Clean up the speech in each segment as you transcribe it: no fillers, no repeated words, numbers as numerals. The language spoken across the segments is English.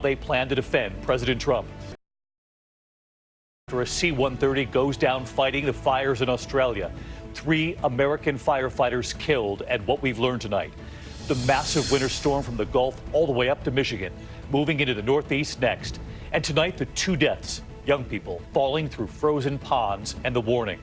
They plan to defend President Trump. After a C-130 goes down fighting the fires in Australia, 3 American firefighters killed, and what we've learned tonight. The massive winter storm from the Gulf all the way up to Michigan, moving into the Northeast next. And tonight, the 2 deaths, young people falling through frozen ponds, and the warning.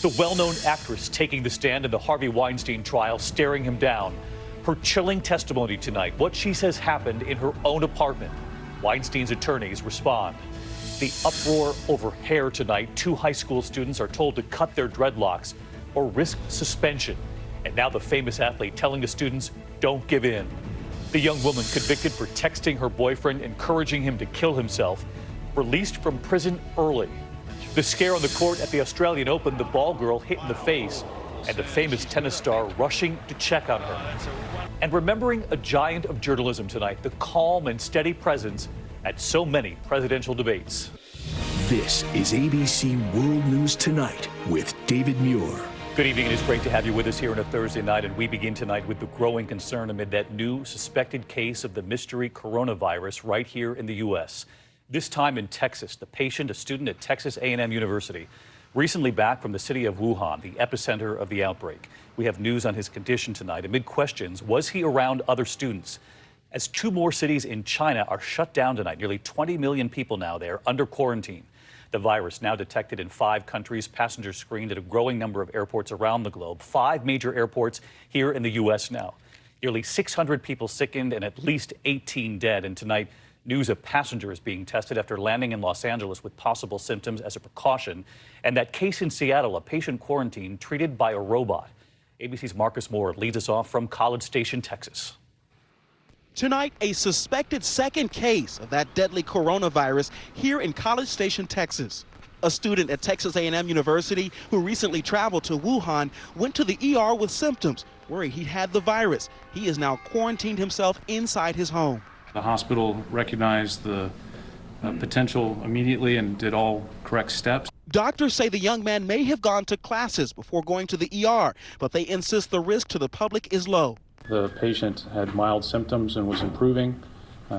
The well-known actress taking the stand in the Harvey Weinstein trial, staring him down. Her chilling testimony tonight, what she says happened in her own apartment. Weinstein's attorneys respond. The uproar over hair tonight. 2 high school students are told to cut their dreadlocks or risk suspension. And now the famous athlete telling the students, don't give in. The young woman convicted for texting her boyfriend, encouraging him to kill himself, released from prison early. The scare on the court at the Australian Open, the ball girl hit in the face, and the famous tennis star rushing to check on her. And remembering a giant of journalism tonight, the calm and steady presence at so many presidential debates. This is ABC World News Tonight with David Muir. Good evening. It is great to have you with us here on a Thursday night, and we begin tonight with the growing concern amid that new suspected case of the mystery coronavirus right here in the U.S. This time in Texas. The patient, a student at Texas A&M University, recently back from the city of Wuhan, the epicenter of the outbreak. We have news on his condition tonight. Amid questions, was he around other students? As 2 more cities in China are shut down tonight, nearly 20 million people now there under quarantine. The virus now detected in 5 countries, passengers screened at a growing number of airports around the globe. 5 major airports here in the U.S. now. Nearly 600 people sickened and at least 18 dead. And tonight, news of passengers being tested after landing in Los Angeles with possible symptoms as a precaution. And that case in Seattle, a patient quarantined treated by a robot. ABC's Marcus Moore leads us off from College Station, Texas. Tonight, a suspected second case of that deadly coronavirus here in College Station, Texas. A student at Texas A&M University who recently traveled to Wuhan went to the ER with symptoms, worried he had the virus. He is now quarantined himself inside his home. The hospital recognized the potential immediately and did all correct steps. Doctors say the young man may have gone to classes before going to the ER, but they insist the risk to the public is low. The patient had mild symptoms and was improving,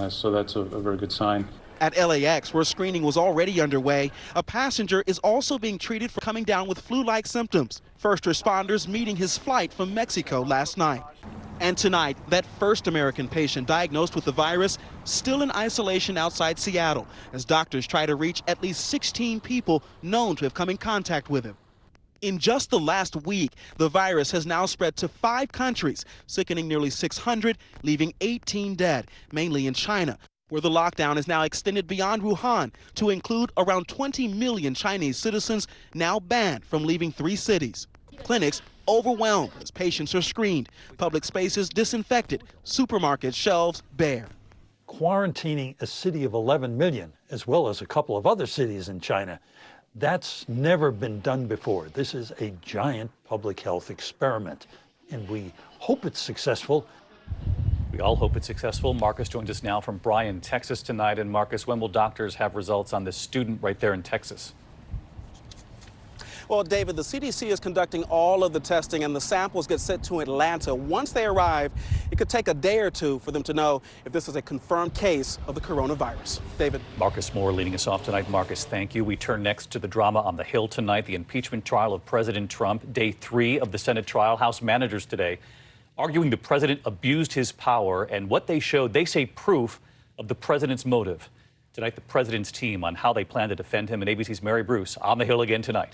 so that's a very good sign. At LAX, where screening was already underway, a passenger is also being treated for coming down with flu-like symptoms. First responders meeting his flight from Mexico last night. And tonight, that first American patient diagnosed with the virus still in isolation outside Seattle, as doctors try to reach at least 16 people known to have come in contact with him. In just the last week, the virus has now spread to 5 countries, sickening nearly 600, leaving 18 dead, mainly in China, where the lockdown is now extended beyond Wuhan to include around 20 million Chinese citizens now banned from leaving 3 cities. Clinics overwhelmed as patients are screened, public spaces disinfected, supermarket shelves bare. Quarantining a city of 11 million, as well as a couple of other cities in China, that's never been done before. This is a giant public health experiment, and we hope it's successful. We all hope it's successful. Marcus joins us now from Bryan, Texas tonight. And Marcus, when will doctors have results on this student right there in Texas? Well, David, the CDC is conducting all of the testing, and the samples get sent to Atlanta. Once they arrive, it could take a day or 2 for them to know if this is a confirmed case of the coronavirus. David. Marcus Moore leading us off tonight. Marcus, thank you. We turn next to the drama on the Hill tonight, the impeachment trial of President Trump, day 3 of the Senate trial. House managers today arguing the president abused his power, and what they showed, they say, proof of the president's motive. Tonight, the president's team on how they plan to defend him, and ABC's Mary Bruce on the Hill again tonight.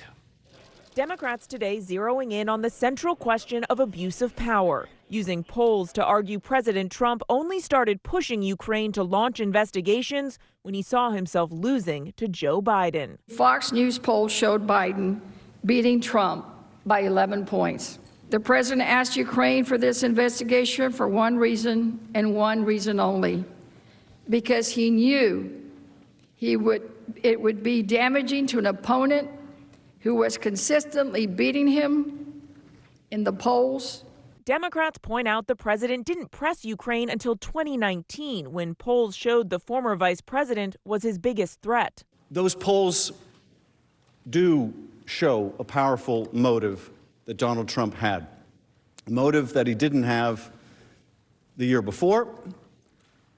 Democrats today zeroing in on the central question of abuse of power, using polls to argue President Trump only started pushing Ukraine to launch investigations when he saw himself losing to Joe Biden. Fox News poll showed Biden beating Trump by 11 points. The president asked Ukraine for this investigation for one reason and one reason only, because he knew it would be damaging to an opponent who was consistently beating him in the polls. Democrats point out the president didn't press Ukraine until 2019, when polls showed the former vice president was his biggest threat. Those polls do show a powerful motive that Donald Trump had, a motive that he didn't have the year before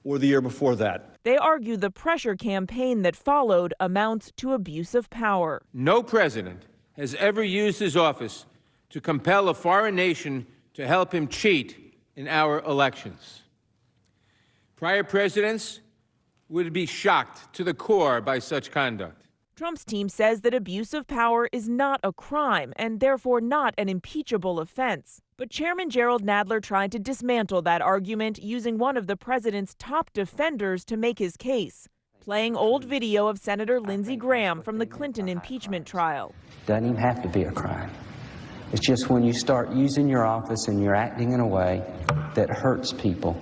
or the year before that. They argue the pressure campaign that followed amounts to abuse of power. No president has ever used his office to compel a foreign nation to help him cheat in our elections. Prior presidents would be shocked to the core by such conduct. Trump's team says that abuse of power is not a crime and therefore not an impeachable offense. But Chairman Gerald Nadler tried to dismantle that argument using one of the president's top defenders to make his case, playing old video of Senator Lindsey Graham from the Clinton impeachment trial. Doesn't even have to be a crime. It's just when you start using your office and you're acting in a way that hurts people,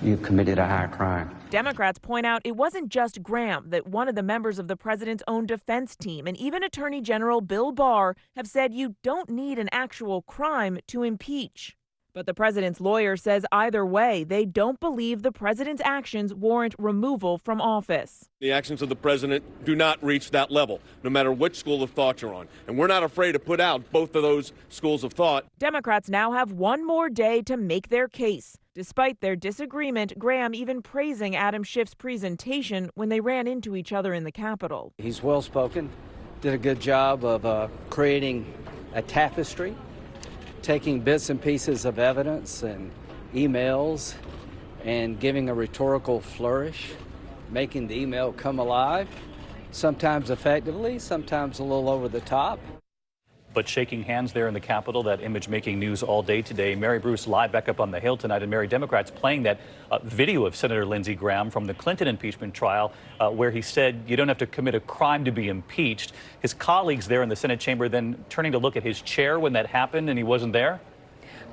you've committed a high crime. Democrats point out it wasn't just Graham, that one of the members of the president's own defense team and even Attorney General Bill Barr have said you don't need an actual crime to impeach. But the president's lawyer says either way, they don't believe the president's actions warrant removal from office. The actions of the president do not reach that level, no matter which school of thought you're on. And we're not afraid to put out both of those schools of thought. Democrats now have one more day to make their case. Despite their disagreement, Graham even praising Adam Schiff's presentation when they ran into each other in the Capitol. He's well-spoken, did a good job of creating a tapestry, taking bits and pieces of evidence and emails and giving a rhetorical flourish, making the email come alive, sometimes effectively, sometimes a little over the top. But shaking hands there in the Capitol, that image making news all day today. Mary Bruce live back up on the Hill tonight. And Mary, Democrats playing that video of Senator Lindsey Graham from the Clinton impeachment trial where he said you don't have to commit a crime to be impeached. His colleagues there in the Senate chamber then turning to look at his chair when that happened and he wasn't there.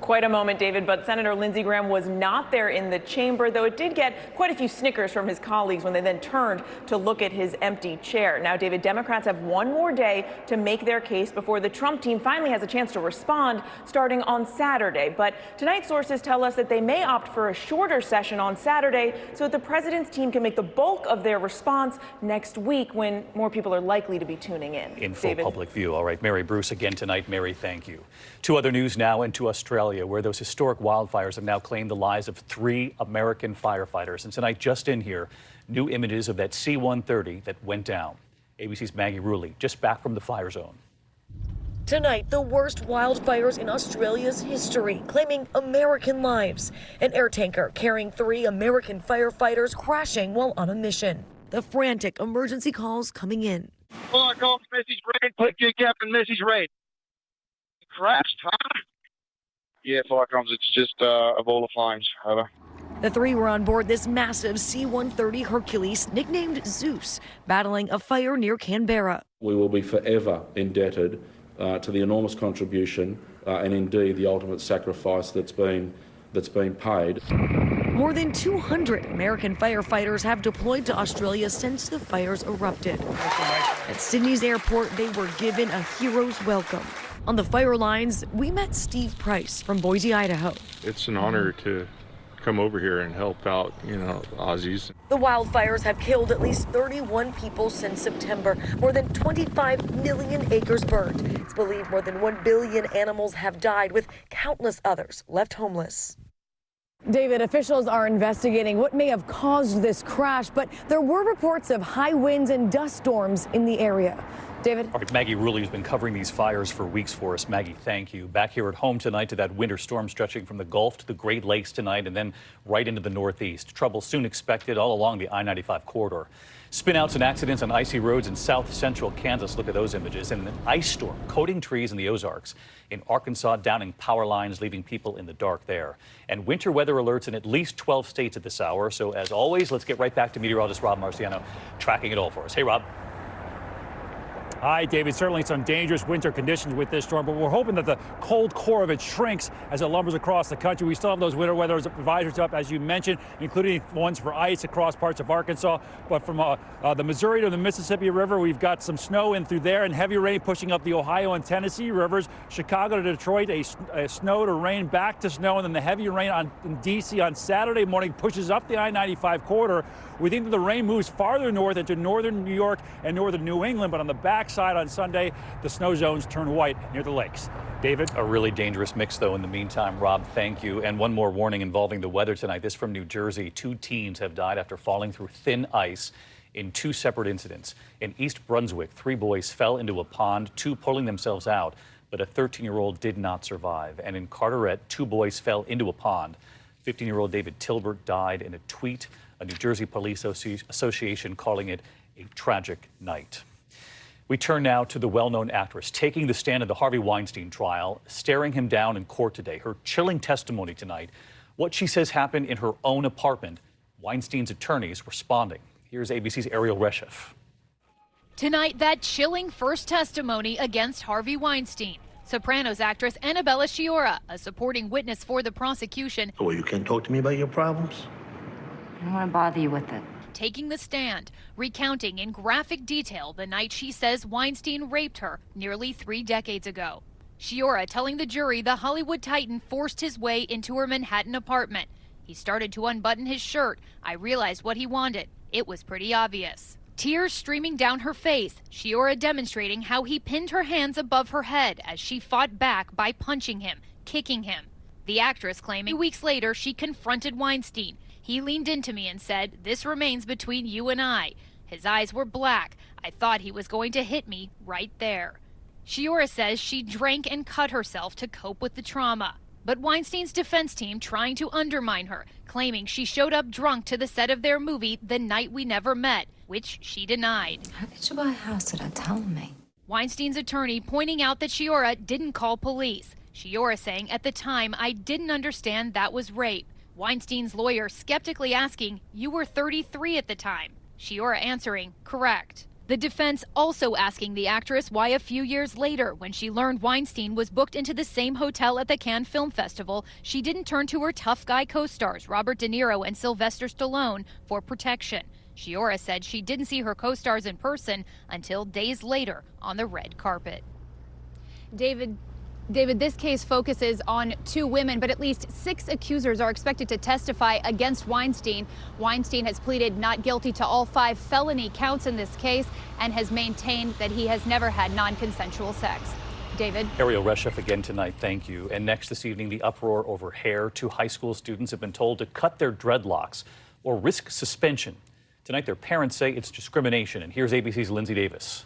Quite a moment, David, but Senator Lindsey Graham was not there in the chamber, though it did get quite a few snickers from his colleagues when they then turned to look at his empty chair. Now, David, Democrats have one more day to make their case before the Trump team finally has a chance to respond starting on Saturday. But tonight, sources tell us that they may opt for a shorter session on Saturday so that the president's team can make the bulk of their response next week when more people are likely to be tuning in. In full public view. All right, Mary Bruce again tonight. Mary, thank you. To other news now into Australia, where those historic wildfires have now claimed the lives of 3 American firefighters. And tonight, just in here, new images of that C-130 that went down. ABC's Maggie Rulli, just back from the fire zone. Tonight, the worst wildfires in Australia's history, claiming American lives. An air tanker carrying 3 American firefighters crashing while on a mission. The frantic emergency calls coming in. Fire comms message read. Click your captain message read. Crashed, huh? Yeah, fire comms, it's just a ball of flames. Over. The 3 were on board this massive C-130 Hercules, nicknamed Zeus, battling a fire near Canberra. We will be forever indebted to the enormous contribution and indeed the ultimate sacrifice that's been paid. More than 200 American firefighters have deployed to Australia since the fires erupted. At Sydney's airport, they were given a hero's welcome. On the fire lines, we met Steve Price from Boise, Idaho. It's an honor to come over here and help out, Aussies. The wildfires have killed at least 31 people since September. More than 25 million acres burned. It's believed more than 1 billion animals have died, with countless others left homeless. David, officials are investigating what may have caused this crash, but there were reports of high winds and dust storms in the area. David? All right, Maggie Rulli has been covering these fires for weeks for us. Maggie, thank you. Back here at home tonight to that winter storm stretching from the Gulf to the Great Lakes tonight and then right into the Northeast. Trouble soon expected all along the I-95 corridor. Spinouts and accidents on icy roads in south central Kansas. Look at those images. And an ice storm coating trees in the Ozarks. In Arkansas, downing power lines, leaving people in the dark there. And winter weather alerts in at least 12 states at this hour. So as always, let's get right back to meteorologist Rob Marciano tracking it all for us. Hey, Rob. Hi, David. Certainly some dangerous winter conditions with this storm, but we're hoping that the cold core of it shrinks as it lumbers across the country. We still have those winter weather advisories up, as you mentioned, including ones for ice across parts of Arkansas. But from the Missouri to the Mississippi River, we've got some snow in through there and heavy rain pushing up the Ohio and Tennessee rivers. Chicago to Detroit, a snow to rain, back to snow, and then the heavy rain in D.C. on Saturday morning pushes up the I-95 corridor. We think that the rain moves farther north into northern New York and northern New England, but on the backside side on Sunday. The snow zones turn white near the lakes. David? A really dangerous mix, though, in the meantime. Rob, thank you. And one more warning involving the weather tonight. This from New Jersey. 2 teens have died after falling through thin ice in 2 separate incidents. In East Brunswick, 3 boys fell into a pond, 2 pulling themselves out, but a 13-year-old did not survive. And in Carteret, 2 boys fell into a pond. 15-year-old David Tilbert died in a tweet. A New Jersey Police Association calling it a tragic night. We turn now to the well-known actress taking the stand in the Harvey Weinstein trial, staring him down in court today. Her chilling testimony tonight, what she says happened in her own apartment. Weinstein's attorneys responding. Here's ABC's Ariel Reshef. Tonight, that chilling first testimony against Harvey Weinstein. Sopranos actress Annabella Sciorra, a supporting witness for the prosecution. Oh, you can't talk to me about your problems? I don't want to bother you with it. Taking the stand, recounting in graphic detail the night she says Weinstein raped her nearly 3 decades ago. Sciorra telling the jury the Hollywood titan forced his way into her Manhattan apartment. He started to unbutton his shirt. I realized what he wanted. It was pretty obvious. Tears streaming down her face, Sciorra demonstrating how he pinned her hands above her head as she fought back by punching him, kicking him. The actress claiming weeks later she confronted Weinstein. He leaned into me and said, "This remains between you and I." His eyes were black. I thought he was going to hit me right there. Sciorra says she drank and cut herself to cope with the trauma. But Weinstein's defense team trying to undermine her, claiming she showed up drunk to the set of their movie The Night We Never Met, which she denied. How could you buy a house without telling me? Weinstein's attorney pointing out that Sciorra didn't call police. Sciorra saying, "At the time, I didn't understand that was rape." Weinstein's lawyer skeptically asking, "You were 33 at the time." Sciorra answering, "Correct." The defense also asking the actress why a few years later, when she learned Weinstein was booked into the same hotel at the Cannes Film Festival, she didn't turn to her tough guy co-stars Robert De Niro and Sylvester Stallone for protection. Sciorra said she didn't see her co-stars in person until days later on the red carpet. David, this case focuses on 2 women, but at least 6 accusers are expected to testify against Weinstein. Weinstein has pleaded not guilty to all 5 felony counts in this case and has maintained that he has never had non-consensual sex. David? Ariel Reshef again tonight, thank you. And next this evening, the uproar over hair. 2 high school students have been told to cut their dreadlocks or risk suspension. Tonight, their parents say it's discrimination. And here's ABC's Lindsay Davis.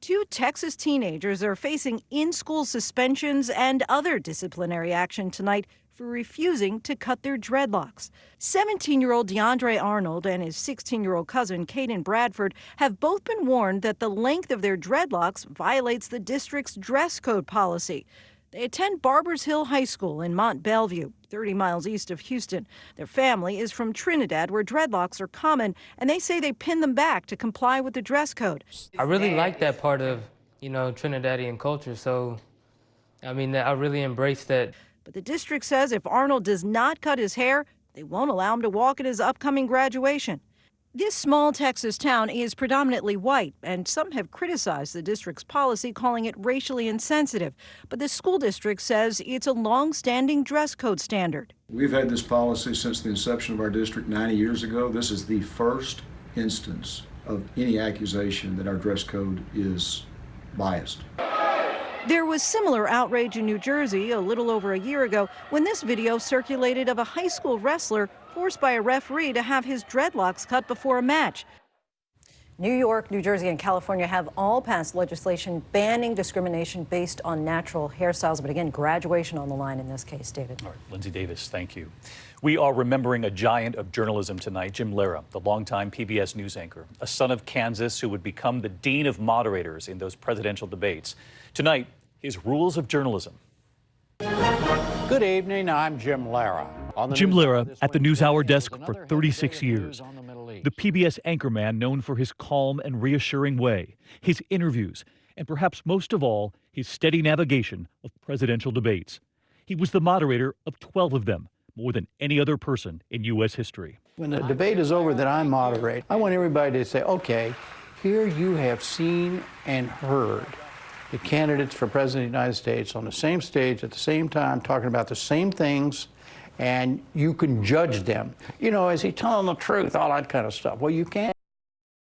2 Texas teenagers are facing in-school suspensions and other disciplinary action tonight for refusing to cut their dreadlocks. 17-year-old DeAndre Arnold and his 16-year-old cousin, Caden Bradford, have both been warned that the length of their dreadlocks violates the district's dress code policy. They attend Barbers Hill High School in Mont Belvieu, 30 miles east of Houston. Their family is from Trinidad, where dreadlocks are common, and they say they pin them back to comply with the dress code. I really like that part of, Trinidadian culture, so, I really embrace that. But the district says if Arnold does not cut his hair, they won't allow him to walk at his upcoming graduation. This small Texas town is predominantly white, and some have criticized the district's policy, calling it racially insensitive. But the school district says it's a long-standing dress code standard. We've had this policy since the inception of our district 90 years ago. This is the first instance of any accusation that our dress code is biased. There was similar outrage in New Jersey a little over a year ago when this video circulated of a high school wrestler forced by a referee to have his dreadlocks cut before a match. New York, New Jersey, and California have all passed legislation banning discrimination based on natural hairstyles. But again, graduation on the line in this case, David. All right, Lindsay Davis, thank you. We are remembering a giant of journalism tonight, Jim Lehrer, the longtime PBS news anchor, a son of Kansas who would become the dean of moderators in those presidential debates. Tonight, his rules of journalism. Good evening, I'm Jim Lehrer. Jim Lehrer at the NewsHour desk for 36 years. The PBS anchorman known for his calm and reassuring way, his interviews, and perhaps most of all, his steady navigation of presidential debates. He was the moderator of 12 of them, more than any other person in U.S. history. When the debate is over that I moderate, I want everybody to say, okay, here you have seen and heard the candidates for President of the United States on the same stage at the same time, talking about the same things, and you can judge them. Is he telling the truth? All that kind of stuff. Well, you can't.